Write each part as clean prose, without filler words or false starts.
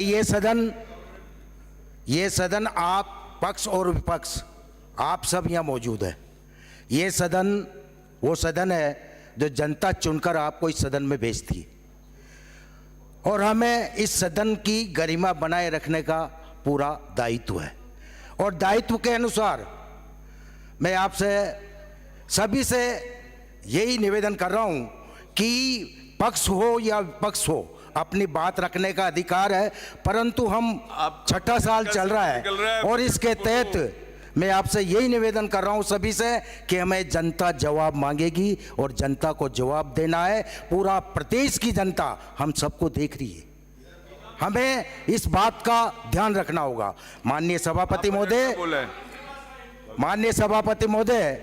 ये सदन आप पक्ष और विपक्ष आप सब यहाँ मौजूद है। ये सदन वो सदन है जो जनता चुनकर आपको इस सदन में भेजती है और हमें इस सदन की गरिमा बनाए रखने का पूरा दायित्व है। और दायित्व के अनुसार मैं आपसे सभी से यही निवेदन कर रहा हूँ कि पक्ष हो या विपक्ष हो, अपनी बात रखने का अधिकार है, परंतु हम छठा साल चल रहा है और इसके तहत मैं आपसे यही निवेदन कर रहा हूं सभी से कि हमें जनता जवाब मांगेगी और जनता को जवाब देना है। पूरा प्रदेश की जनता हम सबको देख रही है, हमें इस बात का ध्यान रखना होगा। माननीय सभापति महोदय,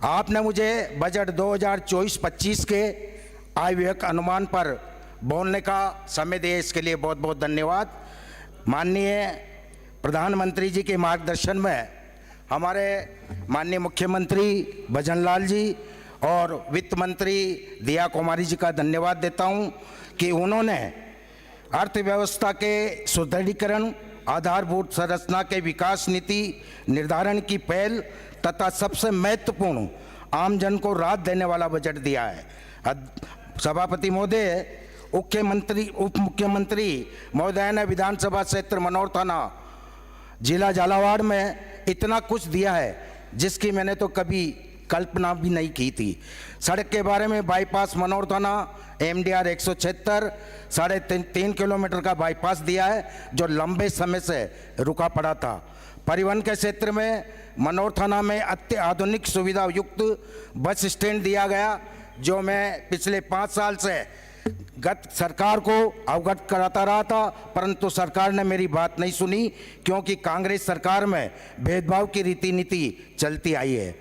आपने मुझे बजट 2024-25 के आय व्यय अनुमान पर बोलने का समय दिए, इसके लिए बहुत बहुत धन्यवाद। माननीय प्रधानमंत्री जी के मार्गदर्शन में हमारे माननीय मुख्यमंत्री भजनलाल जी और वित्त मंत्री दिया कुमारी जी का धन्यवाद देता हूं कि उन्होंने अर्थव्यवस्था के सुदृढ़ीकरण, आधारभूत संरचना के विकास नीति निर्धारण की पहल तथा सबसे महत्वपूर्ण आमजन को राहत देने वाला बजट दिया है। सभापति महोदय, उप मुख्यमंत्री महोदय ने विधानसभा क्षेत्र मनोर थाना जिला झालावाड़ में इतना कुछ दिया है जिसकी मैंने तो कभी कल्पना भी नहीं की थी। सड़क के बारे में बाईपास मनोर थाना MDR 176 3.5 किलोमीटर का बाईपास दिया है जो लंबे समय से रुका पड़ा था। परिवहन के क्षेत्र में मनोर थाना में अत्याधुनिक सुविधा युक्त बस स्टैंड दिया गया जो मैं पिछले 5 साल से गत सरकार को अवगत कराता रहा था, परंतु सरकार ने मेरी बात नहीं सुनी क्योंकि कांग्रेस सरकार में भेदभाव की रीति नीति चलती आई है।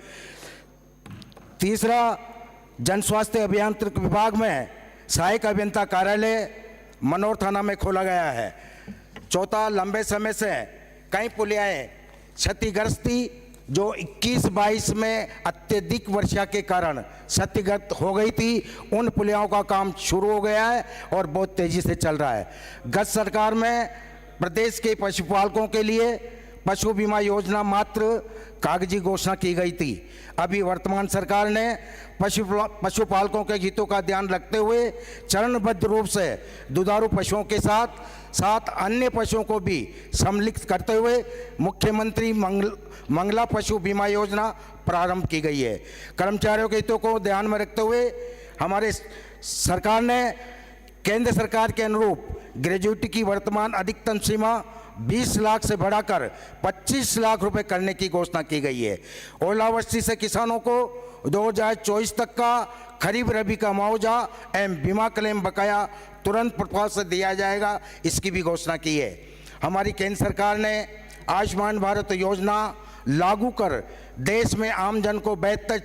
तीसरा, जन स्वास्थ्य अभियांत्रिक विभाग में सहायक अभियंता कार्यालय मनोर थाना में खोला गया है। चौथा, लंबे समय से कई पुलियाएं क्षतिग्रस्त थी जो 21-22 में अत्यधिक वर्षा के कारण क्षतिग्रस्त हो गई थी, उन पुलियाओं का काम शुरू हो गया है और बहुत तेजी से चल रहा है। गत सरकार में प्रदेश के पशुपालकों के लिए पशु बीमा योजना मात्र कागजी घोषणा की गई थी। अभी वर्तमान सरकार ने पशुपालकों के हितों का ध्यान रखते हुए चरणबद्ध रूप से दुधारू पशुओं के साथ अन्य पशुओं को भी सम्मिलित करते हुए मुख्यमंत्री मंगला पशु बीमा योजना प्रारंभ की गई है। कर्मचारियों के हितों को ध्यान में रखते हुए हमारे सरकार ने केंद्र सरकार के अनुरूप ग्रेजुएटी की वर्तमान अधिकतम सीमा 20 लाख से बढ़ाकर 25 लाख रुपए करने की घोषणा की गई है। ओलावृष्टि से किसानों को 2024 तक का खरीफ रबी का मुआवजा एवं बीमा क्लेम बकाया तुरंत प्रभाव से दिया जाएगा, इसकी भी घोषणा की है। हमारी केंद्र सरकार ने आयुष्मान भारत योजना लागू कर देश में आमजन को बेहतर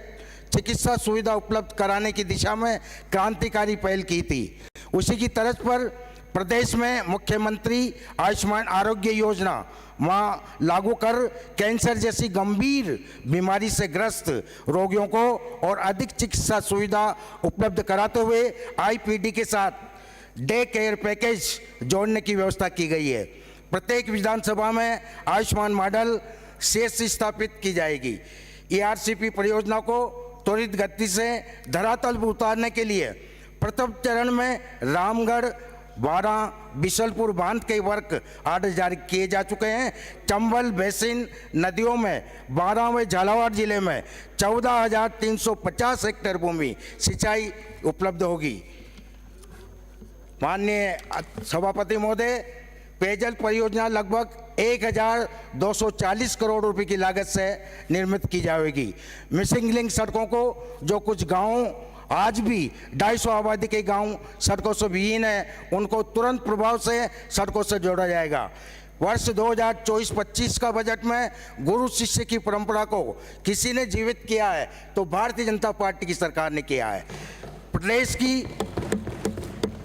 चिकित्सा सुविधा उपलब्ध कराने की दिशा में क्रांतिकारी पहल की थी। उसी की तर्ज पर प्रदेश में मुख्यमंत्री आयुष्मान आरोग्य योजना वहाँ लागू कर कैंसर जैसी गंभीर बीमारी से ग्रस्त रोगियों को और अधिक चिकित्सा सुविधा उपलब्ध कराते हुए IPD के साथ डे केयर पैकेज जोड़ने की व्यवस्था की गई है। प्रत्येक विधानसभा में आयुष्मान मॉडल शेष स्थापित की जाएगी। ERCP परियोजना को त्वरित गति से धरातल पर उतारने के लिए प्रथम चरण में रामगढ़, वारा, बिशलपुर बांध के वर्क आर्डर जारी किए जा चुके हैं। चंबल बेसिन नदियों में 12वें झालावाड़ जिले में 14,350 हेक्टेयर भूमि सिंचाई उपलब्ध होगी। माननीय सभापति महोदय, पेयजल परियोजना लगभग 1,240 करोड़ रुपए की लागत से निर्मित की जाएगी। मिसिंग लिंक सड़कों को, जो कुछ गाँव आज भी 250 आबादी के गांव सड़कों से विहीन है, उनको तुरंत प्रभाव से सड़कों से जोड़ा जाएगा। वर्ष 2024-25 का बजट में गुरु शिष्य की परंपरा को किसी ने जीवित किया है तो भारतीय जनता पार्टी की सरकार ने किया है।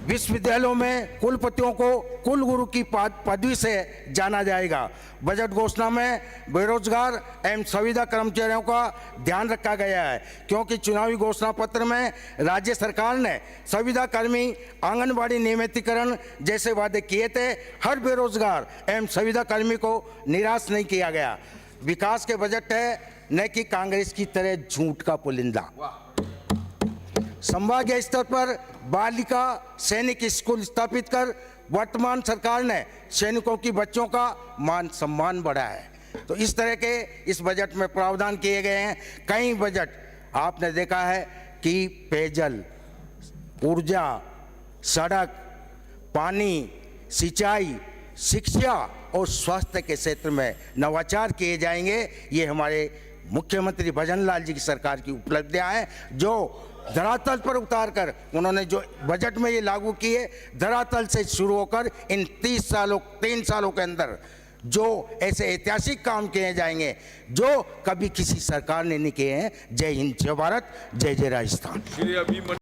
विश्वविद्यालयों में कुलपतियों को कुलगुरु की पदवी से जाना जाएगा। बजट घोषणा में बेरोजगार एवं संविदा कर्मचारियों का ध्यान रखा गया है, क्योंकि चुनावी घोषणा पत्र में राज्य सरकार ने संविदा कर्मी, आंगनबाड़ी नियमितीकरण जैसे वादे किए थे। हर बेरोजगार एवं संविदा कर्मी को निराश नहीं किया गया। विकास के बजट है, न कि कांग्रेस की तरह झूठ का पुलिंदा। संभागीय स्तर पर बालिका सैनिक स्कूल स्थापित कर वर्तमान सरकार ने सैनिकों की बच्चों का मान सम्मान बढ़ाया है। तो इस तरह के इस बजट में प्रावधान किए गए हैं। कई बजट आपने देखा है कि पेयजल, ऊर्जा, सड़क, पानी, सिंचाई, शिक्षा और स्वास्थ्य के क्षेत्र में नवाचार किए जाएंगे। ये हमारे मुख्यमंत्री भजन लाल जी की सरकार की उपलब्धियां हैं, जो धरातल पर उतार कर उन्होंने जो बजट में ये लागू किए, धरातल से शुरू होकर इन 3 सालों के अंदर जो ऐसे ऐतिहासिक काम किए जाएंगे जो कभी किसी सरकार ने नहीं किए हैं। जय हिंद, जय भारत, जय जय राजस्थान।